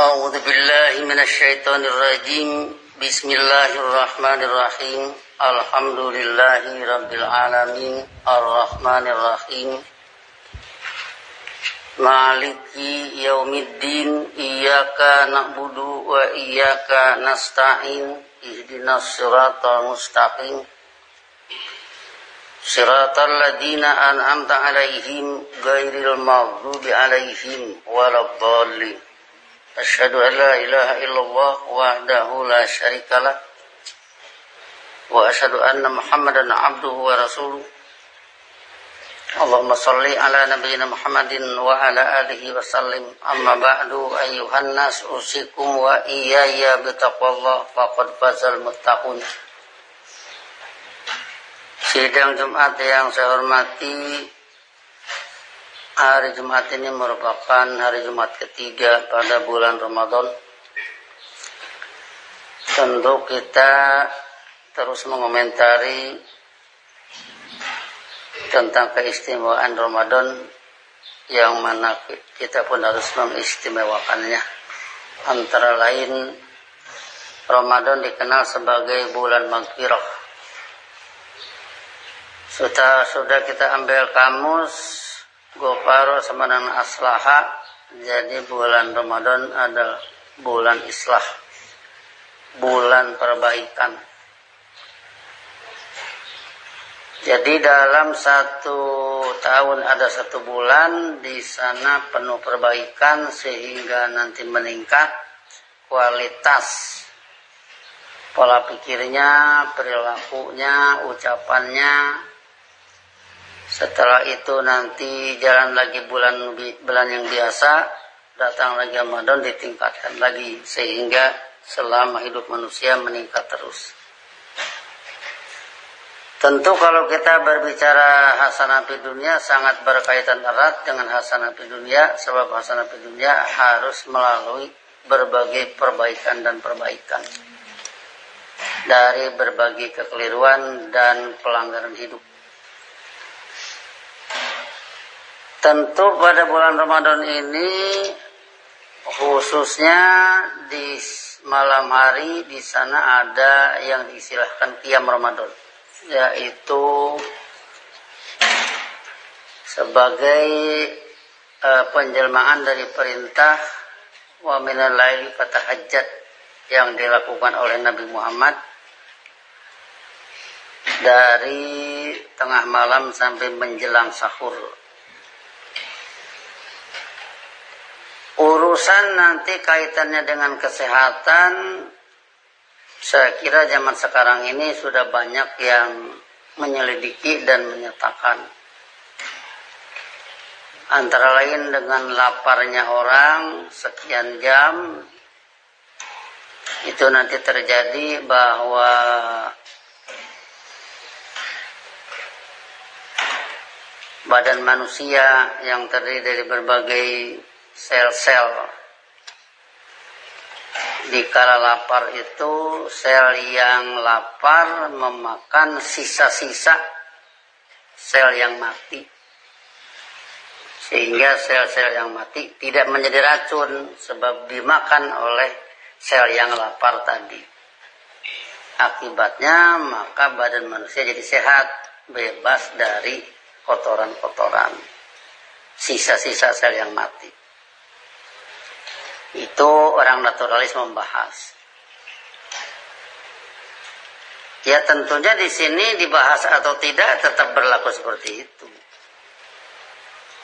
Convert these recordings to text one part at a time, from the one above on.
أعوذ بالله من الشيطان الرجيم بسم الله الرحمن الرحيم الحمد لله رب العالمين الرحمن الرحيم مالك يوم الدين إياك نعبد وإياك نستعين اهدنا الصراط المستقيم صراط الذين أنعمت عليهم غير المغضوب عليهم ولا الضالين أشهد أن لا إله إلا الله وحده لا شريك له وأشهد أن محمدا عبده ورسوله اللهم صل على نبينا محمد وعلى آله وسلم أما بعد أيها الناس أوصيكم وإياي بتقوى الله فقد فاز المتقون. Sidang Jumat yang saya hormati, hari Jumat ini merupakan hari Jumat ketiga pada bulan Ramadan. Tentu kita terus mengomentari tentang keistimewaan Ramadan, yang mana kita pun harus mengistimewakannya. Antara lain, Ramadan dikenal sebagai bulan maghfirah. Sudah kita ambil kamus Gofaro sama dengan Aslaha, jadi bulan Ramadan adalah bulan islah, bulan perbaikan. Jadi dalam satu tahun ada satu bulan di sana penuh perbaikan sehingga nanti meningkat kualitas pola pikirnya, perilakunya, ucapannya. Setelah itu nanti jalan lagi bulan yang biasa, datang lagi Ramadan, ditingkatkan lagi sehingga selama hidup manusia meningkat terus. Tentu kalau kita berbicara hasanah fid dunya sangat berkaitan erat dengan hasanah fid dunya, sebab hasanah fid dunya harus melalui berbagai perbaikan dan perbaikan dari berbagai kekeliruan dan pelanggaran hidup. Tentu pada bulan Ramadan ini, khususnya di malam hari, di sana ada yang diistilahkan qiyam Ramadan, yaitu sebagai penjelmaan dari perintah wa minal laili fatahajjat yang dilakukan oleh Nabi Muhammad dari tengah malam sampai menjelang sahur. Urusan nanti kaitannya dengan kesehatan, saya kira zaman sekarang ini sudah banyak yang menyelidiki dan menyatakan. Antara lain dengan laparnya orang sekian jam, itu nanti terjadi bahwa badan manusia yang terdiri dari berbagai sel-sel, di kala lapar itu sel yang lapar memakan sisa-sisa sel yang mati, sehingga sel-sel yang mati tidak menjadi racun sebab dimakan oleh sel yang lapar tadi. Akibatnya maka badan manusia jadi sehat, bebas dari kotoran-kotoran, sisa-sisa sel yang mati. Itu orang naturalis membahas. Ya tentunya di sini dibahas atau tidak tetap berlaku seperti itu.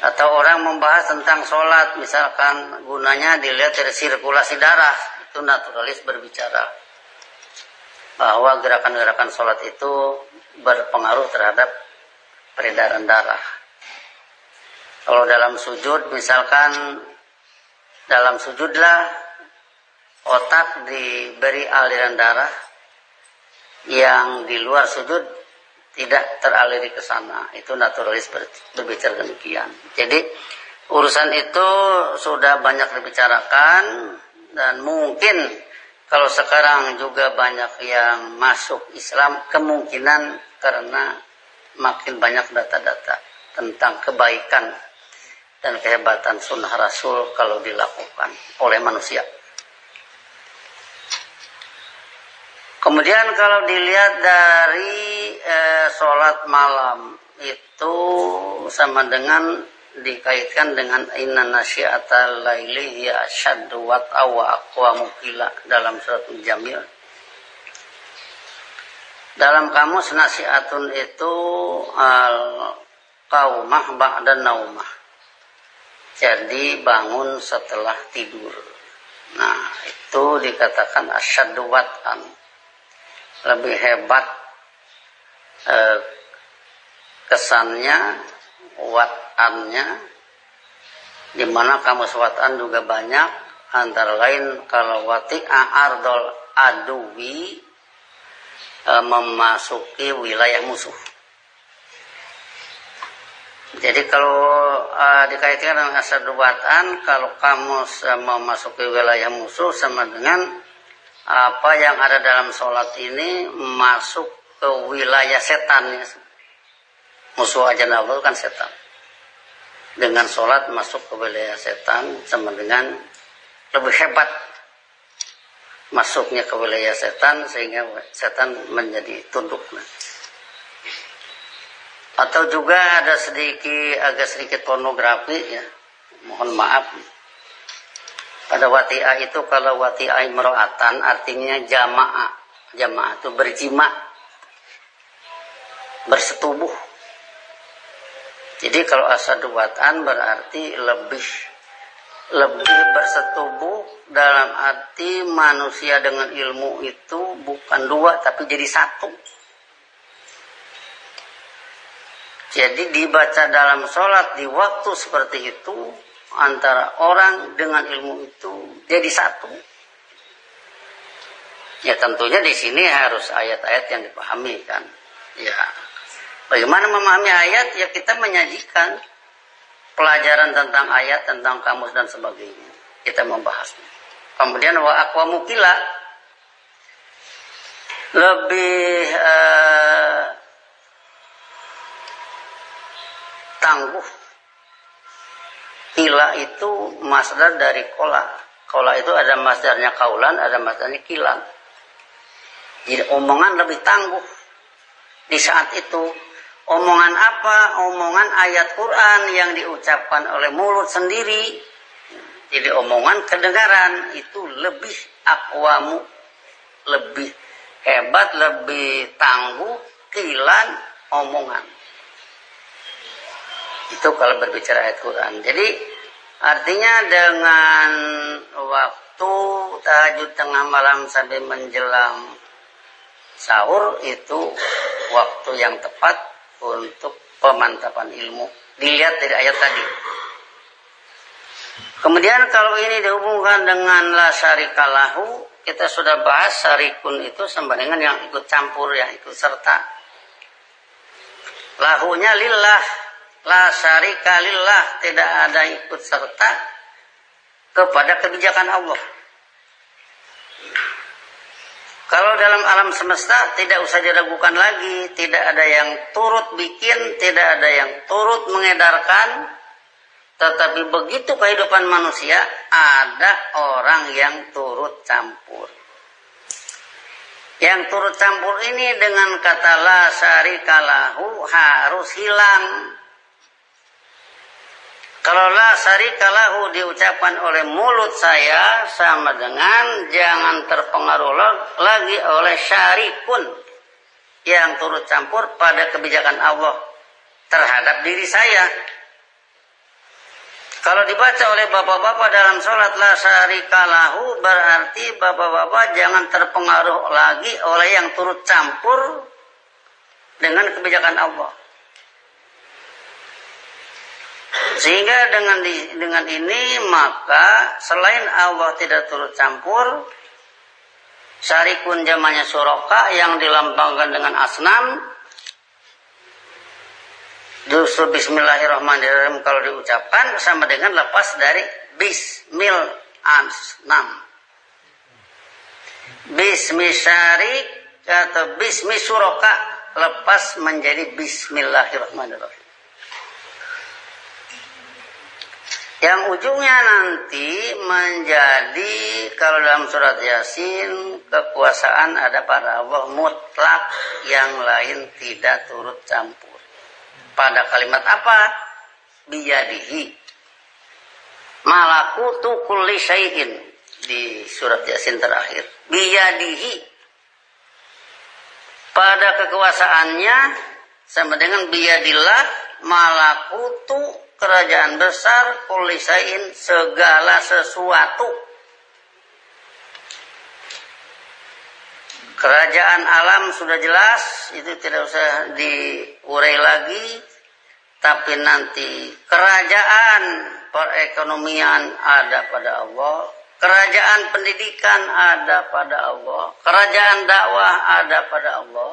Atau orang membahas tentang sholat, misalkan gunanya dilihat dari sirkulasi darah, itu naturalis berbicara bahwa gerakan-gerakan sholat itu berpengaruh terhadap peredaran darah. Kalau dalam sujud misalkan, dalam sujudlah otak diberi aliran darah yang di luar sujud tidak teraliri ke sana. Itu naturalis berbicara demikian. Jadi urusan itu sudah banyak dibicarakan, dan mungkin kalau sekarang juga banyak yang masuk Islam, kemungkinan karena makin banyak data-data tentang kebaikan dan kehebatan sunnah Rasul kalau dilakukan oleh manusia. Kemudian kalau dilihat dari sholat malam itu sama dengan dikaitkan dengan inna nasyiatal laili hiya asyaddu wat'a wa aqwamu qila dalam surat Al-Jamil. Dalam kamus nasiatun itu al-qaumah ba'da naumah. Jadi bangun setelah tidur. Nah, itu dikatakan asyaddu wat'an. Lebih hebat kesannya, wat'annya, di mana kamus wat'an juga banyak, antara lain kalau wati'a ardol aduwi, memasuki wilayah musuh. Jadi kalau dikaitkan dengan asyaddu wat'an, kalau kamus memasuki wilayah musuh sama dengan apa yang ada dalam sholat ini masuk ke wilayah setan. Musuh ajan Allah kan setan. Dengan sholat masuk ke wilayah setan sama dengan lebih hebat masuknya ke wilayah setan sehingga setan menjadi tunduk. Atau juga ada agak sedikit pornografi ya. Mohon maaf. Pada wati'ah itu kalau wati'ah imro'atan artinya jamaah. Jamaah itu berjima, bersetubuh. Jadi kalau asyaddu wat'an berarti lebih bersetubuh dalam arti manusia dengan ilmu itu bukan dua tapi jadi satu. Jadi dibaca dalam sholat di waktu seperti itu antara orang dengan ilmu itu jadi satu. Ya tentunya di sini harus ayat-ayat yang dipahami kan. Ya, bagaimana memahami ayat? Ya kita menyajikan pelajaran tentang ayat, tentang kamus dan sebagainya. Kita membahasnya. Kemudian wa aqwamu qila, lebih tangguh. Qila itu masdar dari qola. Qola itu ada masdarnya kaulan, ada masdarnya qilan. Jadi omongan lebih tangguh di saat itu. Omongan apa? Omongan ayat Quran yang diucapkan oleh mulut sendiri. Jadi omongan kedengaran itu lebih aqwamu, lebih hebat, lebih tangguh, qilan omongan. Itu kalau berbicara ayat Quran. Jadi artinya dengan waktu tahajud tengah malam sampai menjelang sahur itu waktu yang tepat untuk pemantapan ilmu. Dilihat dari ayat tadi. Kemudian kalau ini dihubungkan dengan la syarika lahu, kita sudah bahas syarikun itu sama dengan yang ikut campur, yang ikut serta. Lahunya lillah, la syarika lillah, tidak ada ikut serta kepada kebijakan Allah. Kalau dalam alam semesta tidak usah diragukan lagi, tidak ada yang turut bikin, tidak ada yang turut mengedarkan, tetapi begitu kehidupan manusia ada orang yang turut campur. Yang turut campur ini dengan kata la syarika lahu harus hilang. Kalau la syarika lahu diucapkan oleh mulut saya sama dengan jangan terpengaruh lagi oleh syarikun yang turut campur pada kebijakan Allah terhadap diri saya. Kalau dibaca oleh bapak-bapak dalam sholat la syarika lahu berarti bapak-bapak jangan terpengaruh lagi oleh yang turut campur dengan kebijakan Allah. Sehingga dengan ini maka selain Allah tidak turut campur, syarikun jamannya suraka yang dilambangkan dengan asnam, justru bismillahirrahmanirrahim kalau diucapkan sama dengan lepas dari bismil asnam. Bismi syarik atau bismi suraka lepas menjadi bismillahirrahmanirrahim. Yang ujungnya nanti menjadi, kalau dalam surat Yasin, kekuasaan ada pada Allah mutlak, yang lain tidak turut campur. Pada kalimat apa? Biyadihi malakutu kulli syai'in, di surat Yasin terakhir. Biyadihi, pada kekuasaannya, sama dengan biyadillah malakutu, kerajaan besar, kulli syai'in, segala sesuatu. Kerajaan alam sudah jelas, itu tidak usah diurai lagi. Tapi nanti kerajaan perekonomian ada pada Allah, kerajaan pendidikan ada pada Allah, kerajaan dakwah ada pada Allah.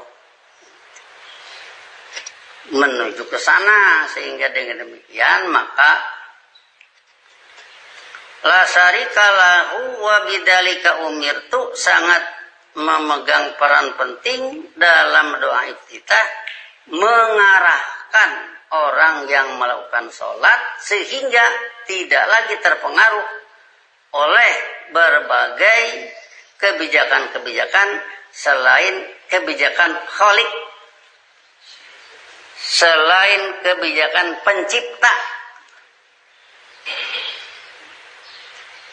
Menuju ke sana, sehingga dengan demikian maka la syarika lahu wa bidzalika umirtu sangat memegang peran penting dalam doa iftitah, mengarahkan orang yang melakukan sholat sehingga tidak lagi terpengaruh oleh berbagai kebijakan-kebijakan selain kebijakan khalik, selain kebijakan pencipta.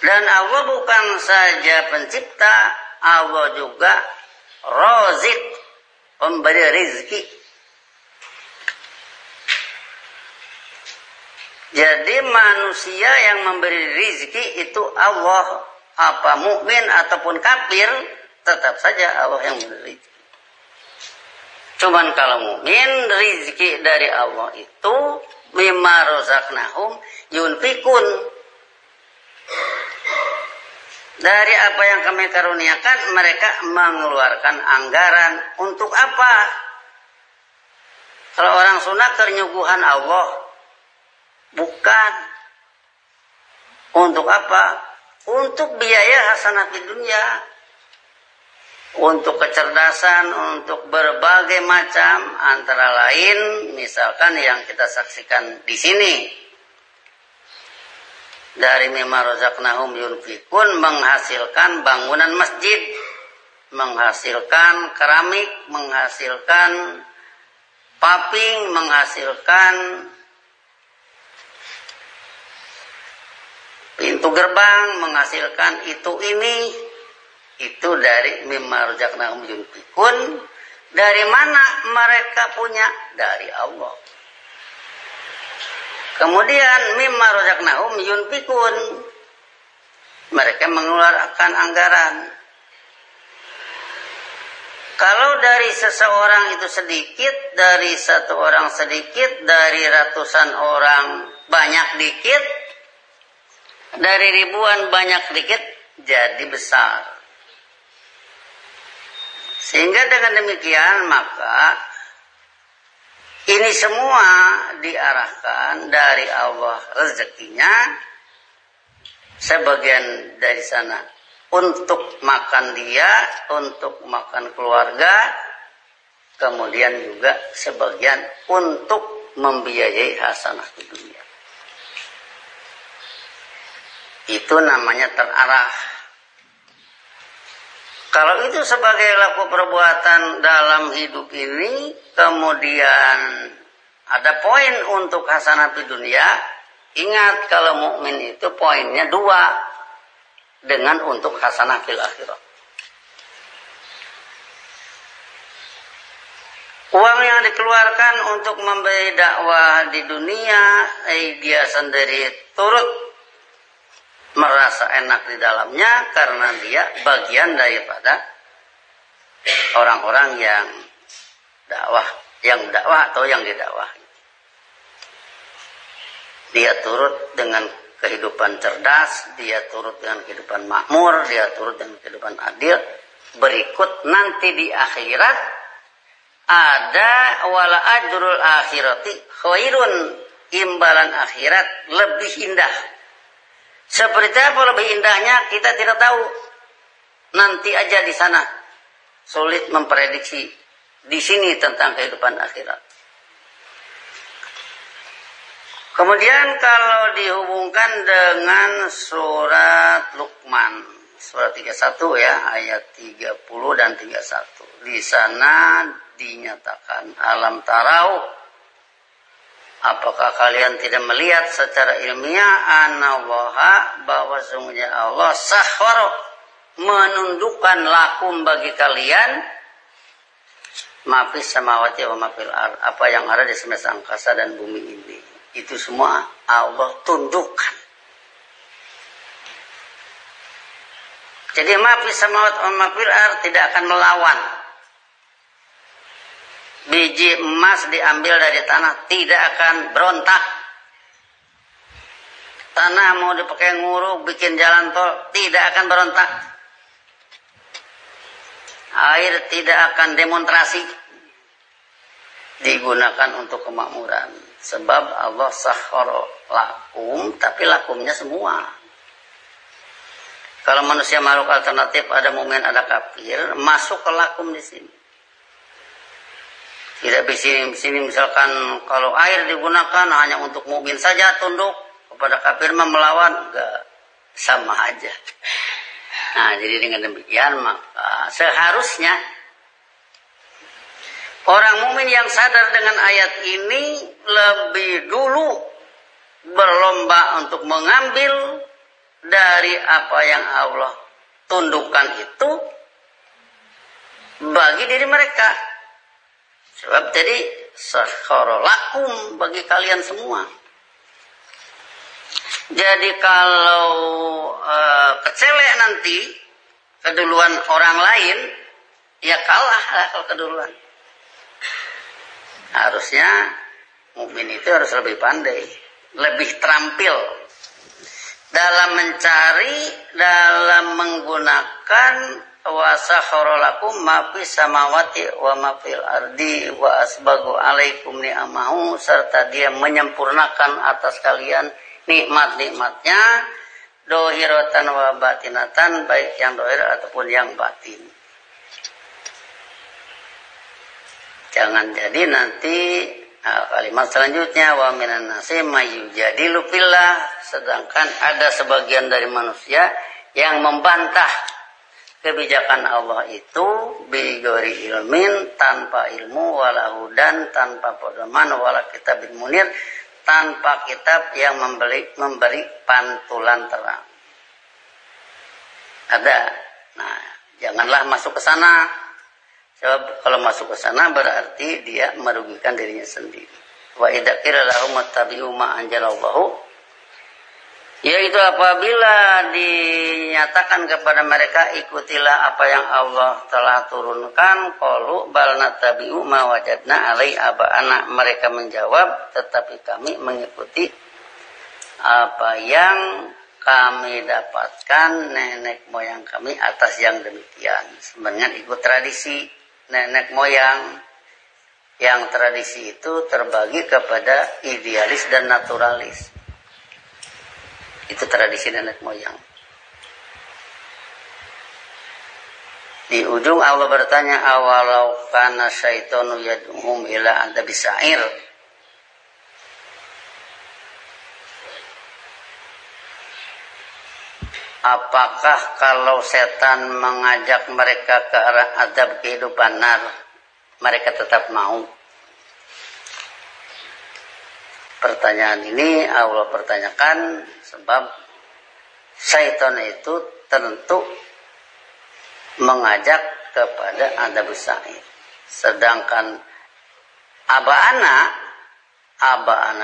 Dan Allah bukan saja pencipta, Allah juga Razik, pemberi rizki. Jadi manusia yang memberi rizki itu Allah. Apa mukmin ataupun kafir, tetap saja Allah yang memberi rizki. Cuman kalau mukmin, rizki dari Allah itu mimma rozaqnahum yunfikun, dari apa yang kami karuniakan mereka mengeluarkan anggaran. Untuk apa? Kalau orang Sunda kenyuguhan Allah, bukan. Untuk apa? Untuk biaya hasanah di dunia, untuk kecerdasan, untuk berbagai macam, antara lain misalkan yang kita saksikan di sini dari mimma razaqnahum yunfikun, menghasilkan bangunan masjid, menghasilkan keramik, menghasilkan paping, menghasilkan pintu gerbang, menghasilkan itu ini. Itu dari mimma razaqnahum yunfikun. Dari mana mereka punya? Dari Allah. Kemudian mimma razaqnahum yunfikun, mereka mengeluarkan anggaran. Kalau dari seseorang itu sedikit, dari satu orang sedikit, dari ratusan orang banyak dikit, dari ribuan banyak dikit, jadi besar. Sehingga dengan demikian maka ini semua diarahkan dari Allah rezekinya, sebagian dari sana untuk makan dia, untuk makan keluarga, kemudian juga sebagian untuk membiayai hasanah di dunia. Itu namanya terarah. Kalau itu sebagai laku perbuatan dalam hidup ini, kemudian ada poin untuk hasanah di dunia. Ingat, kalau mukmin itu poinnya 2, dengan untuk hasanah fil akhirah. Uang yang dikeluarkan untuk memberi dakwah di dunia, dia sendiri turut merasa enak di dalamnya karena dia bagian daripada orang-orang yang dakwah atau yang didakwah. Dia turut dengan kehidupan cerdas, dia turut dengan kehidupan makmur, dia turut dengan kehidupan adil. Berikut nanti di akhirat ada wala ajrul akhirati khairun, imbalan akhirat lebih indah. Seperti apa lebih indahnya kita tidak tahu. Nanti aja di sana. Sulit memprediksi di sini tentang kehidupan akhirat. Kemudian kalau dihubungkan dengan surat Luqman, surat 31 ya, ayat 30 dan 31. Di sana dinyatakan, alam tarau, apakah kalian tidak melihat secara ilmiah anallaha, bahwa sungguhnya Allah sahwara, menundukkan lakum bagi kalian mafis samawati wa mafil ard, apa yang ada di semesta angkasa dan bumi ini. Itu semua Allah tundukkan. Jadi mafis samawati wa mafil ard tidak akan melawan. Biji emas diambil dari tanah tidak akan berontak. Tanah mau dipakai nguruk bikin jalan tol tidak akan berontak. Air tidak akan demonstrasi, digunakan untuk kemakmuran. Sebab Allah sahkhara lakum, tapi lakumnya semua. Kalau manusia makhluk alternatif, ada mukmin, ada kafir, masuk ke lakum di sini. Tidak di sini misalkan kalau air digunakan hanya untuk mukmin saja tunduk, kepada kafir melawan, enggak, sama aja. Nah, jadi dengan demikian maka seharusnya orang mukmin yang sadar dengan ayat ini lebih dulu berlomba untuk mengambil dari apa yang Allah tundukkan itu bagi diri mereka. Sebab jadi sakhkhara lakum bagi kalian semua. Jadi kalau kecelek nanti keduluan orang lain, ya kalah lah kalau keduluan. Harusnya mukmin itu harus lebih pandai, lebih terampil dalam mencari, dalam menggunakan wa sakhkhara lakum ma fis samawati wa ma fil ardi wa asbagu alaikum ni'amahu, serta dia menyempurnakan atas kalian nikmat-nikmatnya dohiratan wa batinatan, baik yang dohir ataupun yang batin. Jangan jadi nanti kalimat selanjutnya wa minan nasi mayyujadilu fillah, sedangkan ada sebagian dari manusia yang membantah kebijakan Allah itu bigori ilmin, tanpa ilmu, wala hudan, tanpa pedoman, wala kitabin munir, tanpa kitab yang memberi pantulan terang. Ada. Nah, janganlah masuk ke sana. Sebab kalau masuk ke sana berarti dia merugikan dirinya sendiri. Wa idza qila lahum ittabi'u ma anzalallahu, yaitu apabila dinyatakan kepada mereka ikutilah apa yang Allah telah turunkan, qalu bal nattabi'u ma wajadna alai aba'ana, mereka menjawab tetapi kami mengikuti apa yang kami dapatkan nenek moyang kami atas yang demikian. Sebenarnya ikut tradisi nenek moyang, yang tradisi itu terbagi kepada idealis dan naturalis. Itu tradisi nenek moyang. Di ujung Allah bertanya, awalau kana syaitanu yad'uhum ila adzabis sa'ir. Apakah kalau setan mengajak mereka ke arah azab kehidupan nar, mereka tetap mau? Pertanyaan ini Allah pertanyakan sebab syaitan itu tentu mengajak kepada adzabus sa'ir. Sedangkan aba'ana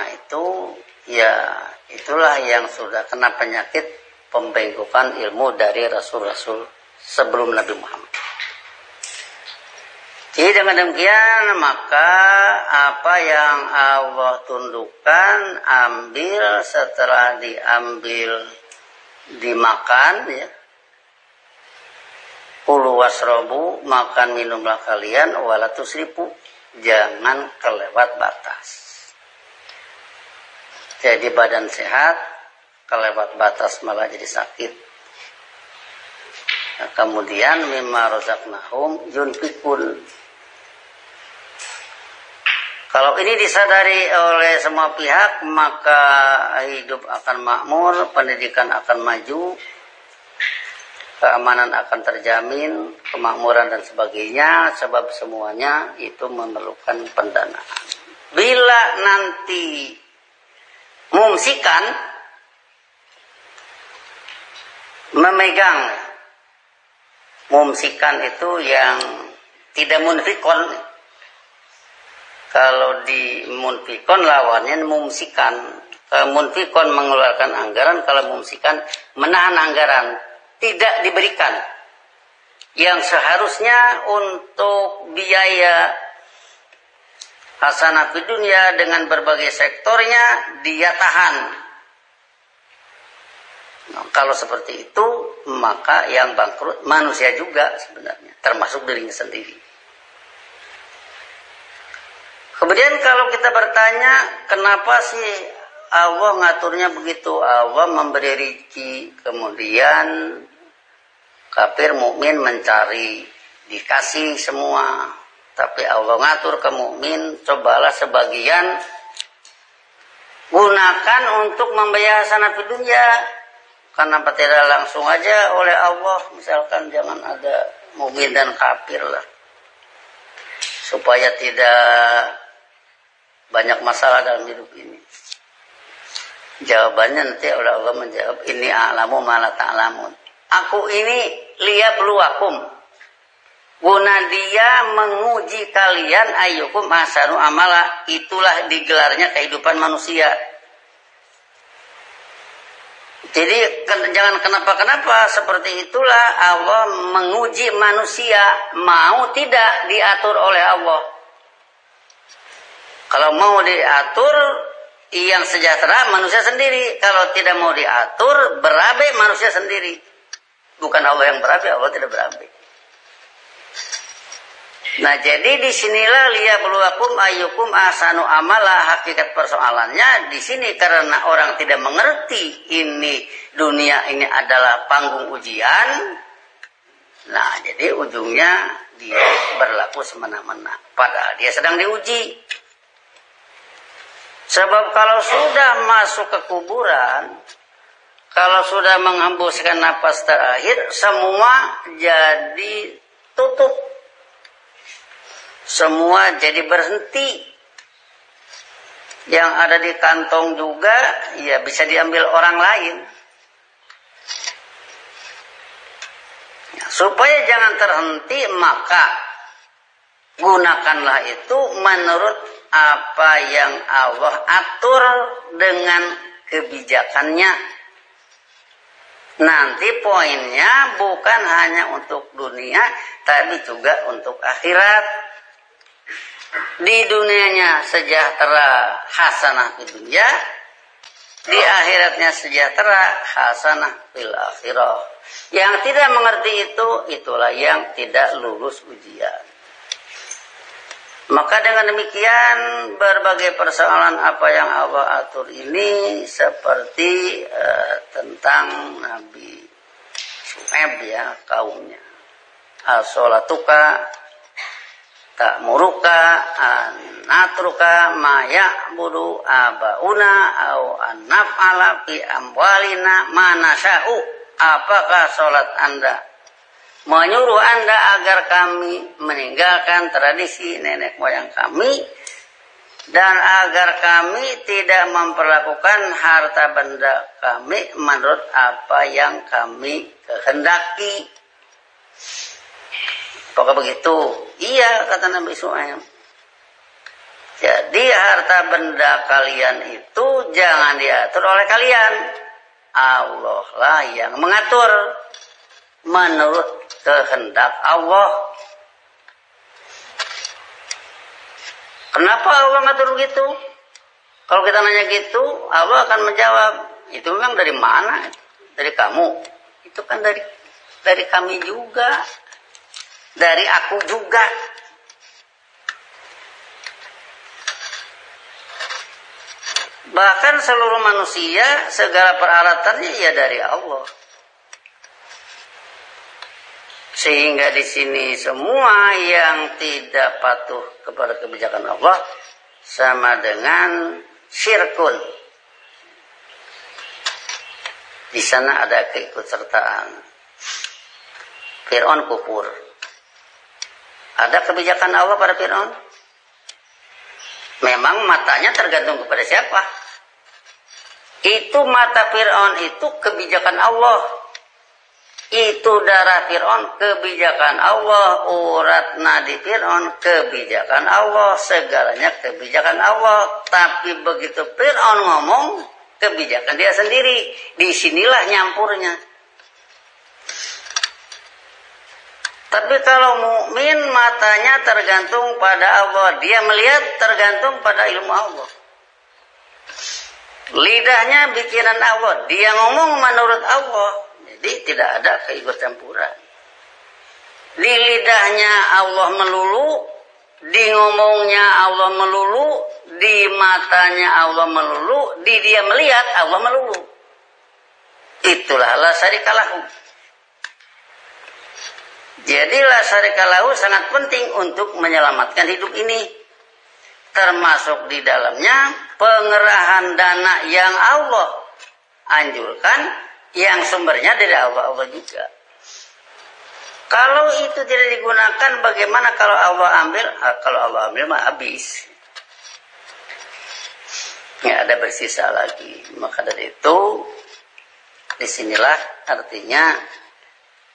itu ya itulah yang sudah kena penyakit pembengkokan ilmu dari rasul-rasul sebelum Nabi Muhammad. Jadi dengan demikian maka apa yang Allah tundukkan ambil, setelah diambil dimakan ya. Kulu wasrobu, makan minumlah kalian, wala tusrifu, jangan kelewat batas. Jadi badan sehat, kelewat batas malah jadi sakit. Nah, kemudian mimma razaqnahum yunfikun, Kalau ini disadari oleh semua pihak, maka hidup akan makmur, pendidikan akan maju, keamanan akan terjamin, kemakmuran dan sebagainya, sebab semuanya itu memerlukan pendanaan. Bila nanti mumsikan memegang, mumsikan itu yang tidak munfikon. Kalau di munfikon lawannya mumsikan. Munfikon mengeluarkan anggaran, kalau mumsikan menahan anggaran, tidak diberikan. Yang seharusnya untuk biaya hasanah fid dunya dengan berbagai sektornya dia tahan. Nah, kalau seperti itu, maka yang bangkrut manusia juga sebenarnya, termasuk dirinya sendiri. Kemudian kalau kita bertanya, kenapa sih Allah ngaturnya begitu? Allah memberi rezeki, kemudian kafir mukmin mencari, dikasih semua. Tapi Allah ngatur ke mukmin, cobalah sebagian gunakan untuk membayar hasanah fid dunya. Kenapa tidak langsung aja oleh Allah? Misalkan jangan ada mukmin dan kafir lah, supaya tidak banyak masalah dalam hidup ini. Jawabannya nanti oleh Allah menjawab, ini a'lamu ma la ta'lamun. Aku ini liyabluwakum, guna dia menguji kalian, ayyukum ahsanu amala. Itulah digelarnya kehidupan manusia. Jadi jangan kenapa-kenapa, seperti itulah Allah menguji manusia, mau tidak diatur oleh Allah. Kalau mau diatur, yang sejahtera manusia sendiri. Kalau tidak mau diatur, berabe manusia sendiri. Bukan Allah yang berabe, Allah tidak berabe. Nah, jadi disinilah liyabluwakum ayyukum ahsanu amala. Hakikat persoalannya di sini karena orang tidak mengerti ini dunia ini adalah panggung ujian. Nah, jadi ujungnya dia berlaku semena-mena. Padahal dia sedang diuji. Sebab kalau sudah masuk ke kuburan, kalau sudah menghembuskan napas terakhir, semua jadi tutup. Semua jadi berhenti. Yang ada di kantong juga ya bisa diambil orang lain. Supaya jangan terhenti, maka gunakanlah itu menurut apa yang Allah atur dengan kebijakannya. Nanti poinnya bukan hanya untuk dunia, tapi juga untuk akhirat. Di dunianya sejahtera hasanah fid dunya, di akhiratnya sejahtera hasanah fil akhirah. Yang tidak mengerti itu, itulah yang tidak lulus ujian. Maka dengan demikian berbagai persoalan apa yang Allah atur ini seperti tentang Nabi Syuaib ya, kaumnya. As-sholatuka ta'muruka anatruka ma ya'budu abauna au annaf'ala fi amwalina ma nasya'u. Apakah sholat Anda menyuruh Anda agar kami meninggalkan tradisi nenek moyang kami dan agar kami tidak memperlakukan harta benda kami menurut apa yang kami kehendaki? Apakah begitu? Iya, kata Nabi Syuaib. Jadi harta benda kalian itu jangan diatur oleh kalian. Allah lah yang mengatur menurut kehendak Allah. Kenapa Allah ngatur begitu? Kalau kita nanya gitu, Allah akan menjawab, itu memang dari mana? Dari kamu. Itu kan dari kami juga. Dari aku juga. Bahkan seluruh manusia, segala peralatannya ya dari Allah. Sehingga di sini semua yang tidak patuh kepada kebijakan Allah, sama dengan syirkun. Di sana ada keikutsertaan. Fir'aun kufur. Ada kebijakan Allah pada Fir'aun? Memang matanya tergantung kepada siapa? Itu mata Fir'aun itu kebijakan Allah. Itu darah Fir'aun kebijakan Allah. Urat nadi Fir'aun kebijakan Allah. Segalanya kebijakan Allah. Tapi begitu Fir'aun ngomong, kebijakan dia sendiri. Disinilah nyampurnya. Tapi kalau mukmin matanya tergantung pada Allah. Dia melihat tergantung pada ilmu Allah. Lidahnya bikinan Allah. Dia ngomong menurut Allah. Jadi tidak ada keikutcampuran. Di lidahnya Allah melulu. Di ngomongnya Allah melulu. Di matanya Allah melulu. Di dia melihat Allah melulu. Itulah la syarika lahu. Jadi la syarika lahu sangat penting untuk menyelamatkan hidup ini. Termasuk di dalamnya pengerahan dana yang Allah anjurkan, yang sumbernya dari Allah juga. Kalau itu tidak digunakan, bagaimana kalau Allah ambil? Kalau Allah ambil mah habis. Ya, ada bersisa lagi. Maka dari itu, disinilah artinya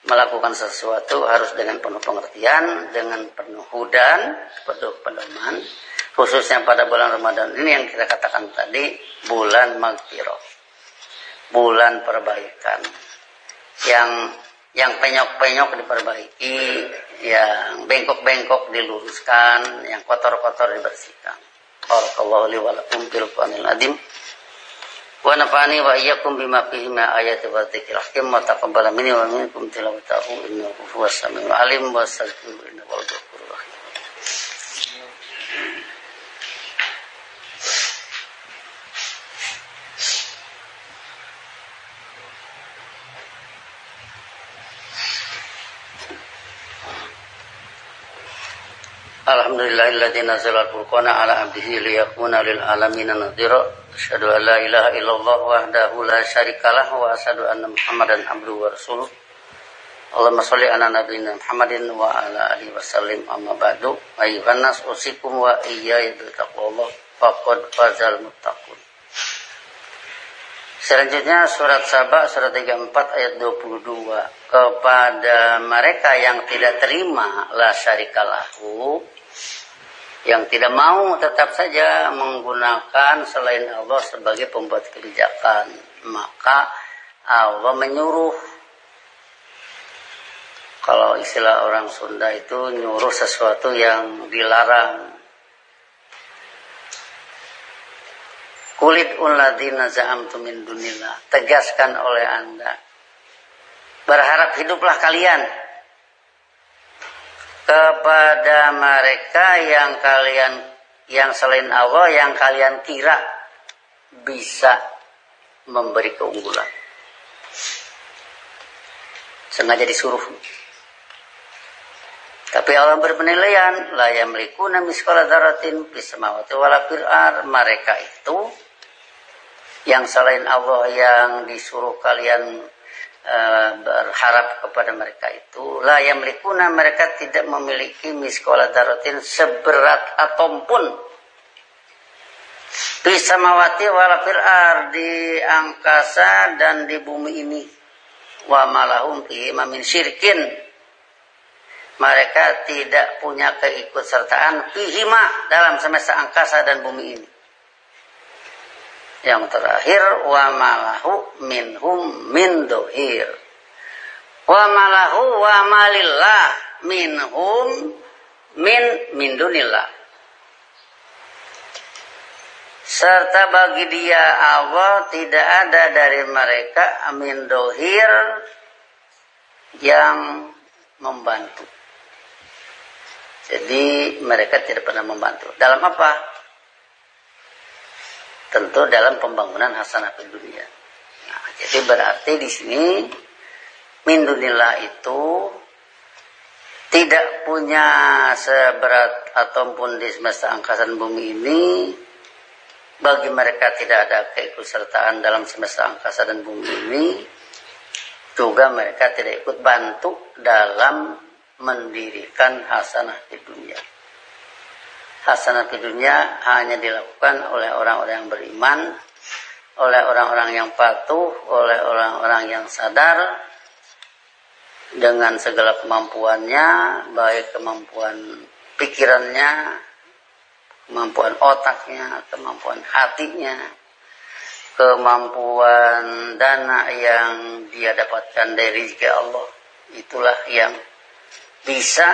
melakukan sesuatu harus dengan penuh pengertian, dengan penuh hudan, penuh pedoman. Khususnya pada bulan Ramadan ini yang kita katakan tadi, bulan maghfirah, bulan perbaikan. Yang penyok-penyok diperbaiki, yang bengkok-bengkok diluruskan, yang kotor-kotor dibersihkan. Barakallahu li wa lakum fil Qur'anil azim. Wa nafa'ani wa iyyakum bima fihi min ayati wa dzikril hakim wa taqabbala minni wa minkum tilawatahu innahu huwas samiul alim wa astaghfiru innahu huwal ghafurur rahim. Alhamdulillahilladzi nazzala al-furqana ala 'abdihi liyakuna lil alamin nadhira. Asyhadu an la ilaha illallah wahdahu la syarikalah wa asyhadu anna Muhammadan abduhu wa rasuluh. Allahumma shalli ala nabiyyina Muhammadin wa ala alihi wasallim. Amma ba'du. Ayyuhan nas usikum wa iyaya bittaqwallah faqad fazal muttaqun. Selanjutnya surat Saba surat 34 ayat 22. Kepada mereka yang tidak terima la syarikalahu, yang tidak mau tetap saja menggunakan selain Allah sebagai pembuat kebijakan, maka Allah menyuruh. Kalau istilah orang Sunda itu nyuruh sesuatu yang dilarang. Kulit uladina za'amtu min dunillah. Tegaskan oleh Anda. Berharap hiduplah kalian kepada mereka yang selain Allah, yang kalian kira bisa memberi keunggulan. Sengaja disuruh. Tapi Allah berpenilaian, la yamlikuna misqala dzarratin fis samawati wala fil ardh. Mereka itu yang selain Allah yang disuruh kalian berharap kepada mereka itu, la yamlikuna, mereka tidak memiliki misqala dzarratin, seberat atom pun, fis samawati wala fil ardh, di angkasa dan di bumi ini, wa malahum fihi min syirkin, mereka tidak punya keikutsertaan fihima, dalam semesta angkasa dan bumi ini. Yang terakhir, wa malahu minhum min dohir, wa malahu wa malillah minhum min dunillah, serta bagi dia Allah tidak ada dari mereka min dohir, yang membantu. Jadi mereka tidak pernah membantu. Dalam apa? Tentu dalam pembangunan hasanah di dunia. Nah, jadi berarti di sini min dunillah itu tidak punya seberat ataupun di semesta angkasa dan bumi ini, bagi mereka tidak ada keikutsertaan dalam semesta angkasa dan bumi ini, juga mereka tidak ikut bantu dalam mendirikan hasanah di dunia. Hasanah di dunia hanya dilakukan oleh orang-orang yang beriman, oleh orang-orang yang patuh, oleh orang-orang yang sadar dengan segala kemampuannya, baik kemampuan pikirannya, kemampuan otaknya, kemampuan hatinya, kemampuan dana yang dia dapatkan dari rezeki Allah. Itulah yang bisa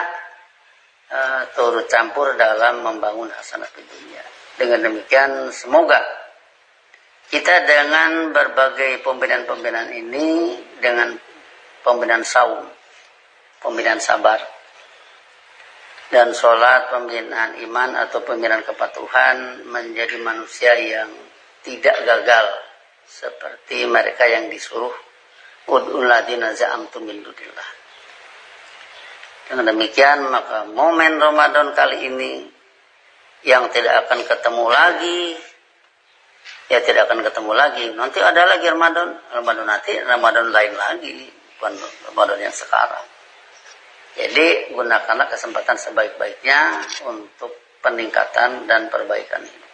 turut campur dalam membangun hasanah di dunia. Dengan demikian semoga kita dengan berbagai pembinaan-pembinaan ini, dengan pembinaan saum, pembinaan sabar, dan sholat, pembinaan iman atau pembinaan kepatuhan, menjadi manusia yang tidak gagal seperti mereka yang disuruh ud'ul ladina za'amtum min dunillah. Dengan demikian maka momen Ramadan kali ini yang tidak akan ketemu lagi, ya tidak akan ketemu lagi. Nanti ada lagi Ramadan nanti, Ramadan lain lagi, bukan Ramadan yang sekarang. Jadi gunakanlah kesempatan sebaik-baiknya untuk peningkatan dan perbaikan ini.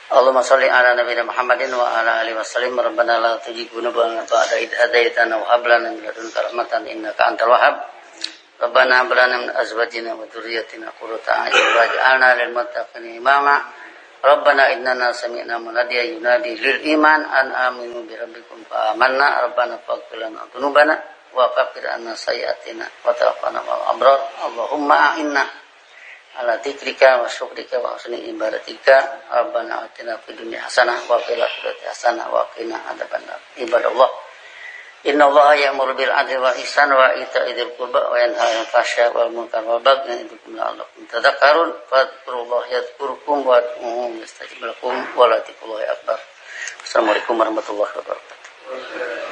Allahumma sholli ala nabiyina Muhammadin wa ala alihi wasallam. Rabbana la tuzigh qulubana ba'da idh hadaytana wa hab lana min ladunka rahmatan innaka antal wahhab. Rabbana hab lana min azwajina wa dhurriyyatina qurrata a'yun waj'alna lil muttaqina imama. Rabbana innana sami'na munadiyan yunadi lil iman an aminu bi rabbikum fa amanna. Rabbana faghfir lana dzunubana wa kaffir anna sayyi'atina wa tawaffana ma'al abrar. Allahumma a'inna ala dzikrika wa syukrika wa husni ibadatika. Rabbana atina fid dunya hasanah wa fil akhirati hasanah wa qina adzabannar. Ibadallah, innallaha ya'muru bil 'adli wal ihsani wa ita'i dzil qurba wa yanha 'anil fahsya'i wal munkari wal baghi ya'idukum la'allakum tadhakkarun. Fadhkurullaha yadhkurukum wa ud'uuhu yastajib lakum wa la dzikrullahi akbar. Assalamualaikum warahmatullahi wabarakatuh.